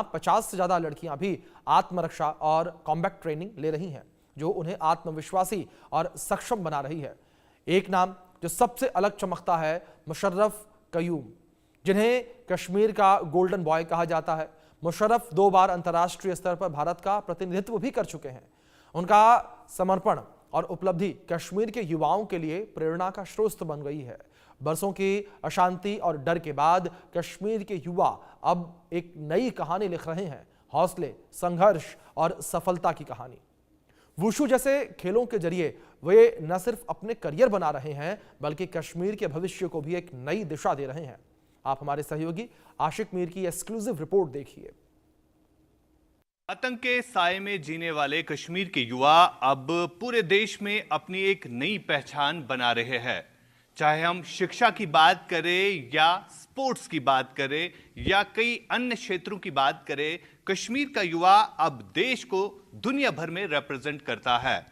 50 से ज्यादा लड़कियां भी आत्मरक्षा और कॉम्बैट ट्रेनिंग ले रही हैं, जो उन्हें आत्मविश्वासी और सक्षम बना रही है। एक नाम जो सबसे अलग चमकता है मुशर्रफ कयूम, जिन्हें कश्मीर का गोल्डन बॉय कहा जाता है। मुशर्रफ 2 बार अंतर्राष्ट्रीय स्तर पर भारत का प्रतिनिधित्व भी कर चुके हैं। उनका समर्पण और उपलब्धि कश्मीर के युवाओं के लिए प्रेरणा का स्रोत बन गई है। बरसों की अशांति और डर के बाद कश्मीर के युवा अब एक नई कहानी लिख रहे हैं, हौसले, संघर्ष और सफलता की कहानी। वुशु जैसे खेलों के जरिए वे न सिर्फ अपने करियर बना रहे हैं, बल्कि कश्मीर के भविष्य को भी एक नई दिशा दे रहे हैं। आप हमारे सहयोगी आशिक मीर की एक्सक्लूसिव रिपोर्ट देखिए। आतंक के साए में जीने वाले कश्मीर के युवा अब पूरे देश में अपनी एक नई पहचान बना रहे हैं। चाहे हम शिक्षा की बात करें या स्पोर्ट्स की बात करें या कई अन्य क्षेत्रों की बात करें, कश्मीर का युवा अब देश को दुनिया भर में रिप्रेजेंट करता है।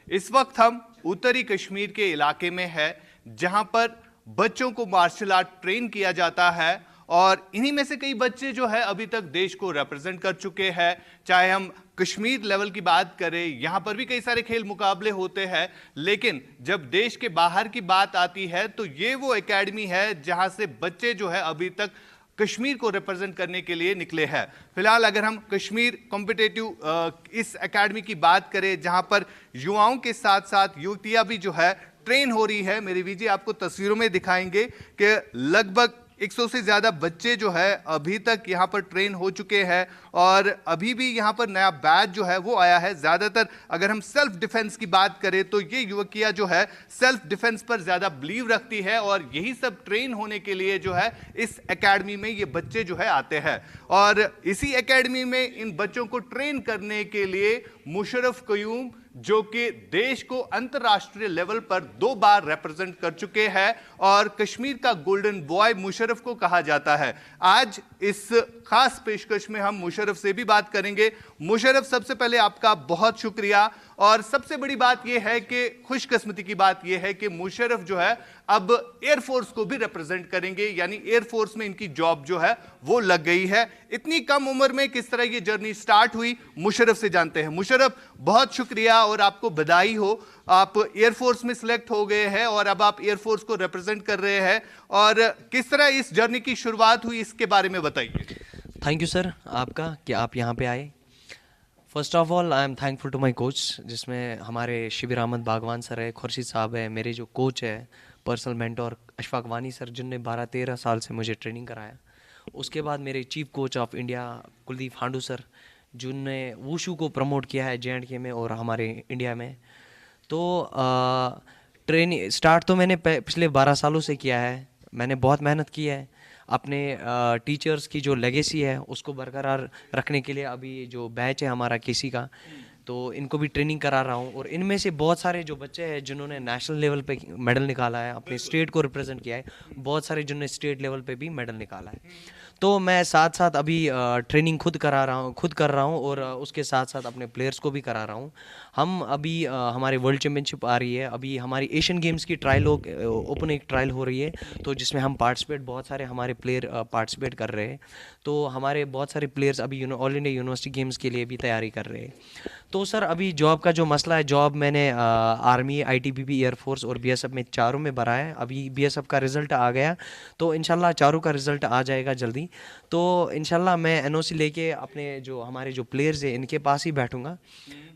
इस वक्त हम उत्तरी कश्मीर के इलाके में हैं, जहां पर बच्चों को मार्शल आर्ट ट्रेन किया जाता है और इन्हीं में से कई बच्चे जो है अभी तक देश को रिप्रेजेंट कर चुके हैं। चाहे हम कश्मीर लेवल की बात करें, यहां पर भी कई सारे खेल मुकाबले होते हैं, लेकिन जब देश के बाहर की बात आती है तो ये वो एकेडमी है जहां से बच्चे जो है अभी तक कश्मीर को रिप्रेजेंट करने के लिए निकले हैं। फिलहाल अगर हम कश्मीर कॉम्पिटिटिव इस एकेडमी की बात करें, जहां पर युवाओं के साथ साथ युवतियां भी जो है ट्रेन हो रही है, मेरी विजय आपको तस्वीरों में दिखाएंगे कि लगभग 100 से ज्यादा बच्चे जो है अभी तक यहां पर ट्रेन हो चुके हैं और अभी भी यहां पर नया बैच जो है वो आया है। ज्यादातर अगर हम सेल्फ डिफेंस की बात करें तो ये युवकियां जो है सेल्फ डिफेंस पर ज्यादा बिलीव रखती है और यही सब ट्रेन होने के लिए जो है इस एकेडमी में ये बच्चे जो है आते हैं। और इसी एकेडमी में इन बच्चों को ट्रेन करने के लिए मुशर्रफ कयूम, जो कि देश को अंतर्राष्ट्रीय लेवल पर 2 बार रिप्रेजेंट कर चुके हैं और कश्मीर का गोल्डन बॉय मुशर्रफ को कहा जाता है। आज इस खास पेशकश में हम मुशर्रफ से भी बात करेंगे। मुशर्रफ, सबसे पहले आपका बहुत शुक्रिया। और सबसे बड़ी बात यह है कि खुशकिस्मती की बात यह है कि मुशर्रफ जो है अब एयरफोर्स को भी रिप्रेजेंट करेंगे, यानी एयरफोर्स में इनकी जॉब जो है वो लग गई है। इतनी कम उम्र में किस तरह ये जर्नी स्टार्ट हुई, मुशर्रफ से जानते हैं। मुशर्रफ, बहुत शुक्रिया और आपको बधाई हो, आप एयरफोर्स में सिलेक्ट हो गए हैं और अब आप एयरफोर्स को रिप्रेजेंट कर रहे हैं। और किस तरह इस जर्नी की शुरुआत हुई, इसके बारे में बताइए। थैंक यू सर आपका कि आप यहाँ पे आए। First of all I am thankful to my coach, जिसमें हमारे शिबिर अहमद बागवान सर है, खुर्शीद साहब है, मेरे जो कोच है पर्सनल मेंटोर अशफाक वानी सर, जिनने 12-13 साल से मुझे ट्रेनिंग कराया। उसके बाद मेरे chief coach of India Kuldeep हांडू sir, जिनने वुशु को प्रमोट किया है JNK में और हमारे इंडिया में। तो ट्रेनिंग स्टार्ट तो मैंने पिछले 12 सालों से किया है। मैंने बहुत मेहनत की है अपने टीचर्स की जो लेगेसी है उसको बरकरार रखने के लिए। अभी जो बैच है हमारा KC का, तो इनको भी ट्रेनिंग करा रहा हूँ और इनमें से बहुत सारे जो बच्चे हैं जिन्होंने नेशनल लेवल पे मेडल निकाला है, अपने स्टेट को रिप्रेजेंट किया है, बहुत सारे जिन्होंने स्टेट लेवल पे भी मेडल निकाला है। तो मैं साथ साथ अभी ट्रेनिंग खुद कर रहा हूँ और उसके साथ साथ अपने प्लेयर्स को भी करा रहा हूँ। हम अभी हमारे वर्ल्ड चैम्पियनशिप आ रही है, अभी हमारी एशियन गेम्स की ट्रायल ओपन एक ट्रायल हो रही है, तो जिसमें हम बहुत सारे हमारे प्लेयर पार्टिसिपेट कर रहे हैं। तो हमारे बहुत सारे प्लेयर्स अभी ऑल इंडिया यूनिवर्सिटी गेम्स के लिए भी तैयारी कर रहे हैं। तो सर अभी जॉब का जो मसला है, जॉब मैंने आर्मी, ITBP, एयरफोर्स और BSF में चारों में भरा है। अभी BSF का रिज़ल्ट आ गया, तो इंशाल्लाह चारों का रिज़ल्ट आ जाएगा जल्दी। तो इंशाल्लाह मैं NOC लेके अपने जो हमारे जो प्लेयर्स हैं इनके पास ही बैठूंगा,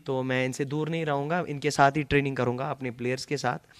तो मैं इनसे दूर नहीं रहूँगा, इनके साथ ही ट्रेनिंग करूँगा अपने प्लेयर्स के साथ।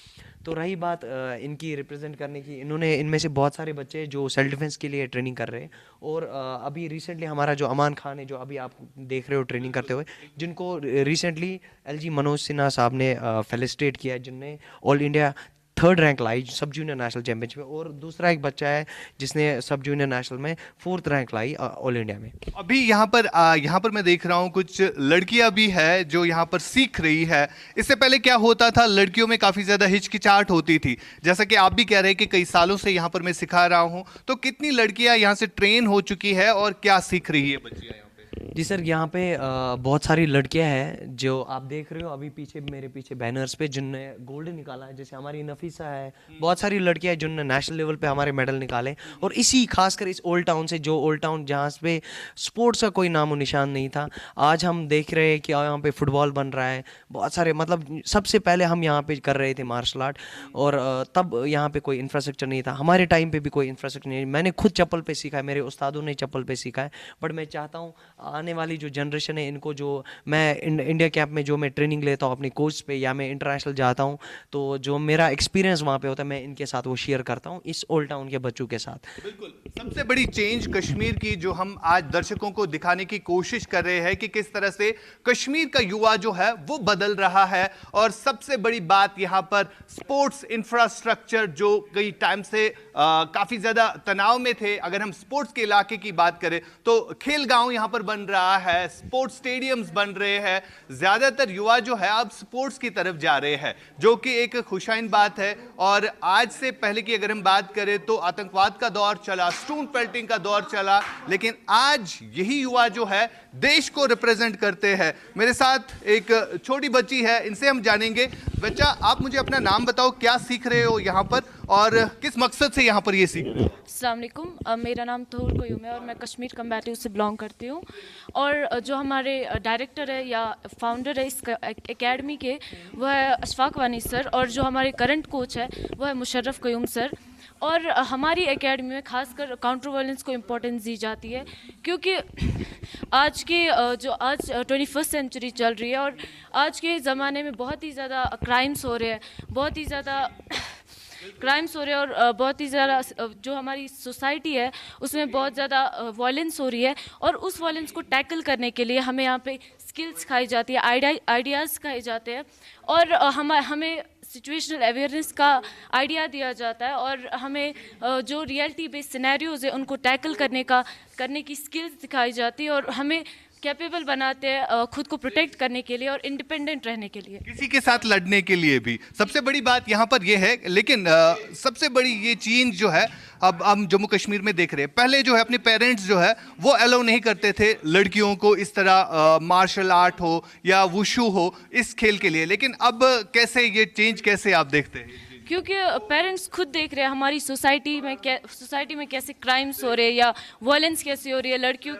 तो रही बात इनकी रिप्रेजेंट करने की, इनमें से बहुत सारे बच्चे जो सेल्फ डिफेंस के लिए ट्रेनिंग कर रहे हैं। और अभी रिसेंटली हमारा जो अमान खान है, जो अभी आप देख रहे हो ट्रेनिंग करते हुए, जिनको रिसेंटली LG मनोज सिन्हा साहब ने फेलिसिटेट किया, जिनने ऑल इंडिया 3rd रैंक लाई सब जूनियर नेशनल चैंपियनशिप में। और दूसरा एक बच्चा है जिसने सब जूनियर नेशनल में 4th रैंक लाई ऑल इंडिया में। अभी यहाँ पर मैं देख रहा हूँ कुछ लड़कियां भी है जो यहाँ पर सीख रही है। इससे पहले क्या होता था, लड़कियों में काफी ज्यादा हिचकिचाहट होती थी, जैसा कि आप भी कह रहे हैं कि कई सालों से यहाँ पर मैं सिखा रहा हूँ। तो कितनी लड़कियां यहाँ से ट्रेन हो चुकी है और क्या सीख रही है बच्चियां यहाँ पे? जी सर, यहाँ पे बहुत सारी लड़कियां हैं जो आप देख रहे हो अभी पीछे, मेरे पीछे बैनर्स पे, जिनने गोल्ड निकाला है। जैसे हमारी नफीसा है, बहुत सारी लड़कियां हैं जिन्होंने नेशनल लेवल पे हमारे मेडल निकाले। और इसी खासकर इस ओल्ड टाउन से, जो ओल्ड टाउन जहाँ पे स्पोर्ट्स का कोई नामो निशान नहीं था, आज हम देख रहे हैं कि यहाँ पे फुटबॉल बन रहा है। बहुत सारे, मतलब सबसे पहले हम यहाँ पे कर रहे थे मार्शल आर्ट, और तब यहाँ पे कोई इंफ्रास्ट्रक्चर नहीं था। हमारे टाइम पे भी कोई इंफ्रास्ट्रक्चर नहीं है। मैंने खुद चप्पल पे सीखा है, मेरे उस्तादों ने चप्पल पे सीखा है। बट मैं चाहता हूँ आने वाली जो जनरेशन है, इनको जो मैं इंडिया कैंप में जो मैं ट्रेनिंग लेता हूँ अपने कोच पे, या मैं इंटरनेशनल जाता हूँ, तो जो मेरा एक्सपीरियंस वहाँ पे होता है मैं इनके साथ वो शेयर करता हूँ, इस ओल्ड टाउन के बच्चों के साथ। बिल्कुल, सबसे बड़ी चेंज कश्मीर की जो हम आज दर्शकों को दिखाने की कोशिश कर रहे हैं कि किस तरह से कश्मीर का युवा जो है वो बदल रहा है। और सबसे बड़ी बात यहां पर स्पोर्ट्स इंफ्रास्ट्रक्चर, जो कई टाइम से काफी ज्यादा तनाव में थे। अगर हम स्पोर्ट्स के इलाके की बात करें तो खेल गांव यहां पर बन रहा है, स्पोर्ट्स स्टेडियम्स बन रहे हैं, ज्यादातर युवा जो है अब स्पोर्ट्स की तरफ जा रहे हैं, जो कि एक खुशाइन बात है। और आज से पहले की अगर हम बात करें तो आतंकवाद का दौर चला, स्टोन पेल्टिंग का दौर चला, लेकिन आज यही युवा जो है देश को रिप्रेजेंट करते हैं। मेरे साथ एक छोटी बच्ची है, इनसे हम जानेंगे। बच्चा, आप मुझे अपना नाम बताओ, क्या सीख रहे हो यहाँ पर और किस मकसद से यहाँ पर ये सीख रहे हो? अस्सलाम वालेकुम, मेरा नाम तहूर क़य्यूम है और मैं कश्मीर कम्बैटिव से बिलोंग करती हूँ। और जो हमारे डायरेक्टर है या फाउंडर है इस एकेडमी के, वह है अशफाक वानी सर, और जो हमारे करंट कोच है वो है मुशर्रफ क़य्यूम सर। और हमारी एकेडमी में खासकर काउंटर वायलेंस को इम्पोर्टेंस दी जाती है, क्योंकि आज के जो आज 21st सेंचुरी चल रही है और आज के ज़माने में बहुत ही ज़्यादा क्राइम्स हो रहे हैं, बहुत ही ज़्यादा क्राइम्स हो रहे हैं, और बहुत ही ज़्यादा जो हमारी सोसाइटी है उसमें बहुत ज़्यादा वायलेंस हो रही है। और उस वायलेंस को टैकल करने के लिए हमें यहाँ पे स्किल्स सिखाई जाती है, आइडियाज़ सिखाए जाते हैं, और हमें सिचुएशनल अवेयरनेस का आइडिया दिया जाता है, और हमें जो रियलिटी बेस्ड सिनेरियोज़ है उनको टैकल करने की स्किल्स सिखाई जाती है, और हमें कैपेबल बनाते हैं खुद को प्रोटेक्ट करने के लिए और इंडिपेंडेंट रहने के लिए, किसी के साथ लड़ने के लिए भी। सबसे बड़ी बात यहाँ पर यह है, लेकिन सबसे बड़ी ये चेंज जो है अब हम जम्मू कश्मीर में देख रहे हैं। पहले जो है अपने पेरेंट्स जो है वो अलाउ नहीं करते थे लड़कियों को इस तरह मार्शल आर्ट हो या वुशु हो इस खेल के लिए, लेकिन अब कैसे ये चेंज कैसे आप देखते हैं? क्योंकि पेरेंट्स खुद देख रहे हैं हमारी सोसाइटी में कैसे क्राइम्स हो रहे हैं या वायलेंस कैसे हो रही है, लड़कियों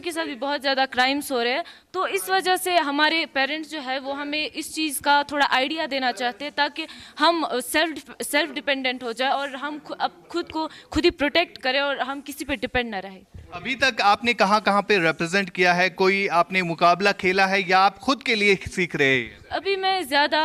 के साथ भी बहुत ज़्यादा क्राइम्स हो रहे हैं। तो इस वजह से हमारे पेरेंट्स जो है वो हमें इस चीज़ का थोड़ा आइडिया देना चाहते हैं, ताकि हम सेल्फ डिपेंडेंट हो जाए और हम खुद को खुद ही प्रोटेक्ट करें और हम किसी पे डिपेंड ना रहे। अभी तक आपने कहाँ पे रिप्रेजेंट किया है? कोई आपने मुकाबला खेला है या आप खुद के लिए सीख रहे हैं? अभी मैं ज़्यादा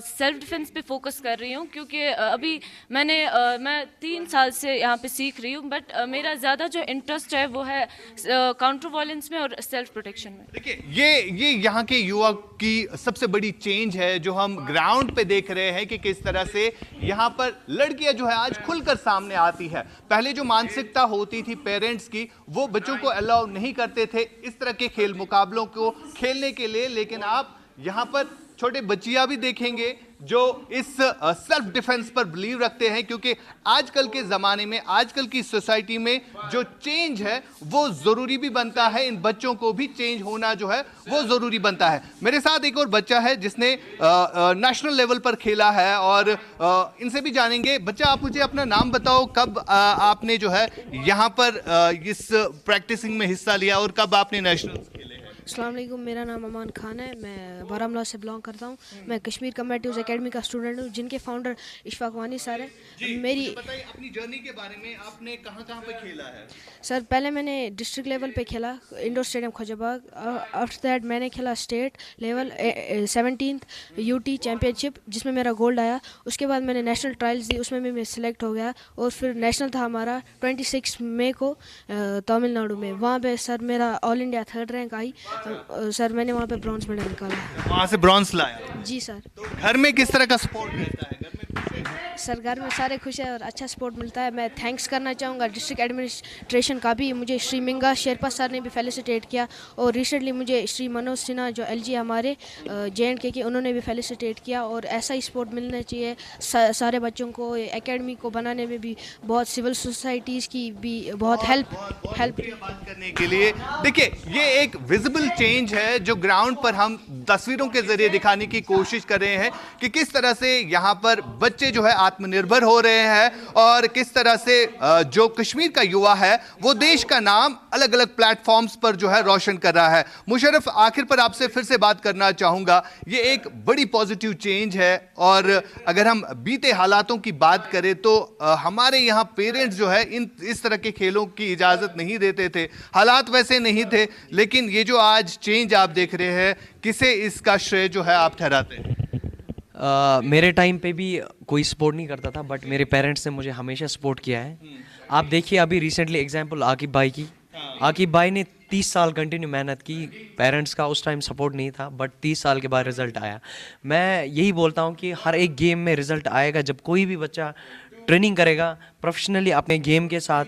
सेल्फ डिफेंस पे फोकस कर रही हूँ, क्योंकि अभी मैं 3 साल से यहाँ पे सीख रही हूँ। बट मेरा ज़्यादा जो इंटरेस्ट है वो है काउंटर वायलेंस में और सेल्फ प्रोटेक्शन में। देखिए, ये यहाँ के युवा की सबसे बड़ी चेंज है जो हम ग्राउंड पे देख रहे हैं कि किस तरह से यहाँ पर लड़कियां जो है आज खुलकर सामने आती है। पहले जो मानसिकता होती थी पेरेंट्स की, वो बच्चों को अलाउ नहीं करते थे इस तरह के खेल मुकाबलों को खेलने के लिए, लेकिन आप यहाँ पर छोटे बच्चियां भी देखेंगे जो इस सेल्फ डिफेंस पर बिलीव रखते हैं, क्योंकि आजकल के ज़माने में, आजकल की सोसाइटी में जो चेंज है वो ज़रूरी भी बनता है, इन बच्चों को भी चेंज होना जो है वो ज़रूरी बनता है। मेरे साथ एक और बच्चा है जिसने नेशनल लेवल पर खेला है और इनसे भी जानेंगे। बच्चा, आप मुझे अपना नाम बताओ, कब आपने जो है यहाँ पर इस प्रैक्टिसिंग में हिस्सा लिया और कब आपने नेशनल खेले? अस्सलाम वालेकुम, मेरा नाम अमान खान है, मैं बारामूला से बिलोंग करता हूँ। मैं कश्मीर कम्बैटिव एकेडमी का स्टूडेंट हूँ, जिनके फाउंडर इशफाक वानी सर है। मेरी बताइए अपनी जर्नी के बारे में, आपने कहाँ पे खेला है? सर, पहले मैंने डिस्ट्रिक्ट लेवल पे खेला इंडोर स्टेडियम खोजाबाग। आफ्टर दैट मैंने खेला state level 17th UT championship, जिसमें मेरा गोल्ड आया। उसके बाद मैंने नेशनल ट्रायल्स दी, उसमें भी मैं सिलेक्ट हो गया। और फिर नेशनल था हमारा 26 मई को तमिलनाडु में। वहाँ पे सर मेरा ऑल इंडिया 3rd रैंक आई। सर मैंने वहाँ पे ब्रॉन्ज मेडल निकाला। वहाँ से ब्रॉन्ज लाया? जी सर। तो घर में किस तरह का सपोर्ट रहता है? घर में खुश है? सरकार में सारे खुश है और अच्छा सपोर्ट मिलता है। मैं थैंक्स करना चाहूँगा डिस्ट्रिक्ट एडमिनिस्ट्रेशन का भी। मुझे श्री मिंगा शेरपा सर ने भी फेलिसिटेट किया और रिसेंटली मुझे श्री मनोज सिन्हा जो एलजी हमारे JNK के, उन्होंने भी फेलिसिटेट किया। और ऐसा ही सपोर्ट मिलना चाहिए सारे बच्चों को। एकेडमी को बनाने में भी बहुत सिविल सोसाइटीज़ की भी बहुत हेल्प बात करने के लिए। देखिए, ये एक विजिबल चेंज है जो ग्राउंड पर हम तस्वीरों के जरिए दिखाने की कोशिश कर रहे हैं कि किस तरह से यहाँ पर बच्चे जो है आत्मनिर्भर हो रहे हैं और किस तरह से जो कश्मीर का युवा है वो देश का नाम अलग अलग प्लेटफॉर्म्स पर जो है रोशन कर रहा है। मुशर्रफ, आखिर पर आपसे फिर से बात करना चाहूंगा, ये एक बड़ी पॉजिटिव चेंज है और अगर हम बीते हालातों की बात करें तो हमारे यहाँ पेरेंट्स जो है इस तरह के खेलों की इजाजत नहीं देते थे, हालात वैसे नहीं थे, लेकिन ये जो आज चेंज आप देख रहे हैं, किसे इसका श्रेय जो है आप ठहराते हैं? मेरे टाइम पे भी कोई सपोर्ट नहीं करता था, बट मेरे पेरेंट्स ने मुझे हमेशा सपोर्ट किया है। आप देखिए, अभी रिसेंटली एग्जांपल आकिब भाई की। आकिब भाई ने 30 साल कंटिन्यू मेहनत की, पेरेंट्स का उस टाइम सपोर्ट नहीं था, बट 30 साल के बाद रिजल्ट आया। मैं यही बोलता हूँ कि हर एक गेम में रिजल्ट आएगा जब कोई भी बच्चा ट्रेनिंग करेगा प्रोफेशनली, अपने गेम के साथ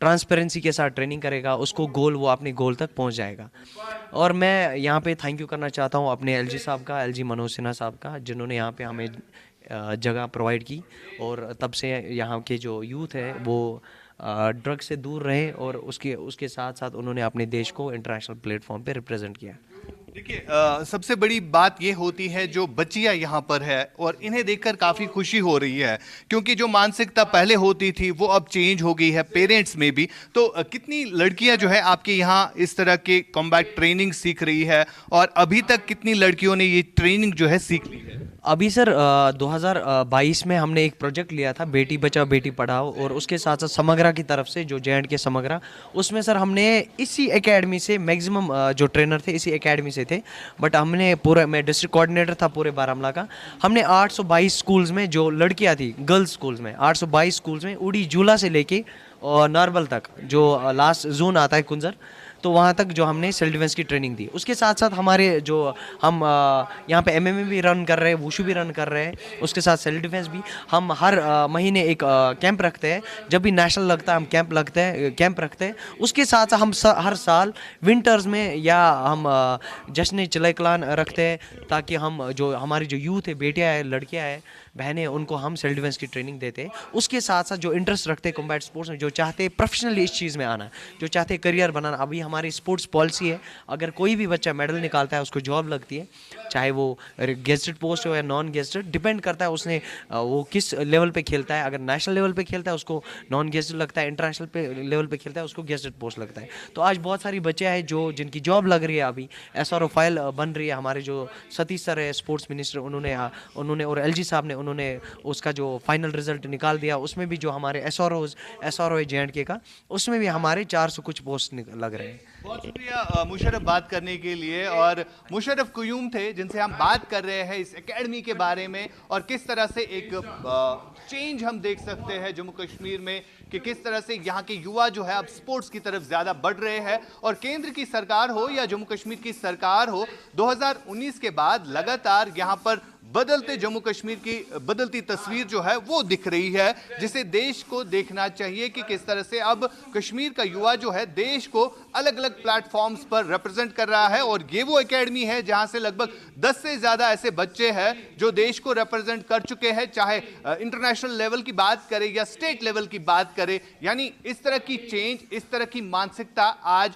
ट्रांसपेरेंसी के साथ ट्रेनिंग करेगा, उसको गोल, वो अपने गोल तक पहुंच जाएगा। और मैं यहाँ पे थैंक यू करना चाहता हूँ अपने एलजी साहब का, एलजी मनोज सिन्हा साहब का, जिन्होंने यहाँ पे हमें जगह प्रोवाइड की और तब से यहाँ के जो यूथ है वो ड्रग से दूर रहे और उसके साथ साथ उन्होंने अपने देश को इंटरनेशनल प्लेटफॉर्म पे रिप्रेजेंट किया। देखिए, सबसे बड़ी बात ये होती है जो बच्चियां यहाँ पर है और इन्हें देखकर काफ़ी खुशी हो रही है, क्योंकि जो मानसिकता पहले होती थी वो अब चेंज हो गई है पेरेंट्स में भी। तो कितनी लड़कियां जो है आपके यहाँ इस तरह के कॉम्बैट ट्रेनिंग सीख रही है और अभी तक कितनी लड़कियों ने ये ट्रेनिंग जो है सीख ली है? अभी सर 2022 में हमने एक प्रोजेक्ट लिया था, बेटी बचाओ बेटी पढ़ाओ, और उसके साथ साथ समग्रा की तरफ से जो JNK समग्रा, उसमें सर हमने इसी एकेडमी से मैक्सिमम जो ट्रेनर थे इसी एकेडमी से थे, बट हमने पूरा, मैं डिस्ट्रिक्ट कोऑर्डिनेटर था पूरे बारामूला का, हमने 822 स्कूल्स में जो लड़कियां थी गर्ल्स स्कूल्स में 822 स्कूल्स में उड़ी झूला से लेके और नारबल तक जो लास्ट जोन आता है कुंजर, तो वहाँ तक जो हमने सेल्फ डिफेंस की ट्रेनिंग दी। उसके साथ साथ हमारे जो हम यहाँ पे MMA भी रन कर रहे हैं, वुशु भी रन कर रहे हैं, उसके साथ सेल्फ डिफेंस भी। हम हर महीने एक कैंप रखते हैं, जब भी नेशनल लगता है हम कैंप रखते हैं। उसके साथ साथ हम हर साल विंटर्स में या हम जश्न चिलैकलान रखते हैं, ताकि हम जो हमारी जो यूथ है, बेटियाँ हैं, लड़कियाँ हैं, बहनें, उनको हम सेल्फ डिफेंस की ट्रेनिंग देते हैं। उसके साथ साथ जो इंटरेस्ट रखते हैं कॉम्बैट स्पोर्ट्स में, जो चाहते हैं प्रोफेशनली इस चीज़ में आना, जो चाहते हैं करियर बनाना, अभी हमारी स्पोर्ट्स पॉलिसी है, अगर कोई भी बच्चा मेडल निकालता है उसको जॉब लगती है, चाहे वो गेस्टेड पोस्ट हो या नॉन गेस्टेड, डिपेंड करता है उसने वो किस लेवल पे खेलता है। अगर नेशनल लेवल पे खेलता है उसको नॉन गेस्टेड लगता है, इंटरनेशनल लेवल पे खेलता है उसको गेस्टेड पोस्ट लगता है। तो आज बहुत सारी बच्चे हैं जो जिनकी जॉब लग रही है, अभी SRO फाइल बन रही है। हमारे जो सतीश सर है स्पोर्ट्स मिनिस्टर, उन्होंने और LG साहब ने उन्होंने उसका जो फाइनल रिजल्ट निकाल दिया, उसमें भी जो हमारे SRO है JNK का, उसमें भी हमारे 400 कुछ पोस्ट लग रहे हैं। बहुत शुक्रिया मुशर्रफ बात करने के लिए। और मुशर्रफ कुयूम थे जिनसे हम बात कर रहे हैं इस एकेडमी के बारे में और किस तरह से एक चेंज हम देख सकते हैं जम्मू कश्मीर में, कि किस तरह से यहाँ के युवा जो है अब स्पोर्ट्स की तरफ ज्यादा बढ़ रहे हैं। और केंद्र की सरकार हो या जम्मू कश्मीर की सरकार हो, 2019 के बाद लगातार यहाँ पर बदलते जम्मू कश्मीर की बदलती तस्वीर जो है वो दिख रही है, जिसे देश को देखना चाहिए कि किस तरह से अब कश्मीर का युवा जो है देश को अलग अलग प्लेटफॉर्म्स पर रिप्रेजेंट कर रहा है। और ये वो एकेडमी है जहां से लगभग 10 से ज्यादा ऐसे बच्चे हैं जो देश को रिप्रेजेंट कर चुके हैं, चाहे इंटरनेशनल लेवल की बात करें या स्टेट लेवल की बात करें। यानी इस तरह की चेंज, इस तरह की मानसिकता आज